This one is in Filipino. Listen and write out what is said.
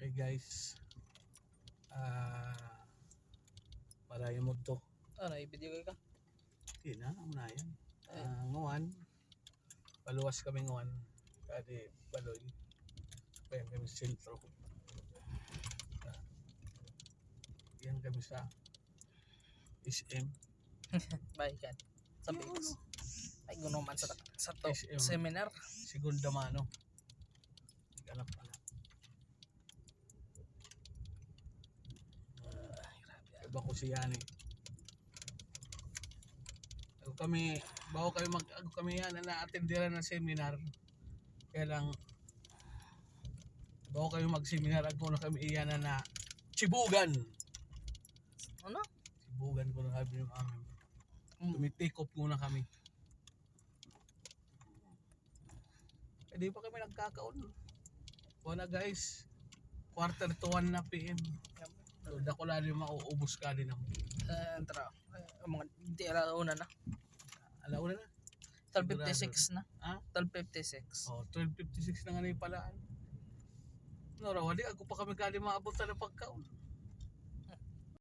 Okay guys, para yung to. Ano, i-video ka? Hindi na, na yan. Ngawan, paluwas kami ngawan. Kadi baloy. Kaya kami sa sentro. Yan kami sa SM. Baikan. Sa Pix. Ay, gunuman sa to SM. seminar. Segunda mano. Anak pala. Iba ko si Yani. Ako kami yan na-attenderan ng seminar. Kaya lang bago kami mag-seminar, ako na kami iyan na Chibugan. Ano? Chibugan ko na kami yung amin. Tumitik off muna kami. Di pa kami nagkakaon. Wala guys. 1:45 na PM. So, dako lalo yung mauubos ka din ako. Tara. Mga di alauna na. Alauna na. 12:56 na. Ha? 12:56. Oh, 12:56 na nga na yung palaan. No, raw, di ako pa kami kali maabutan ng pagkaon.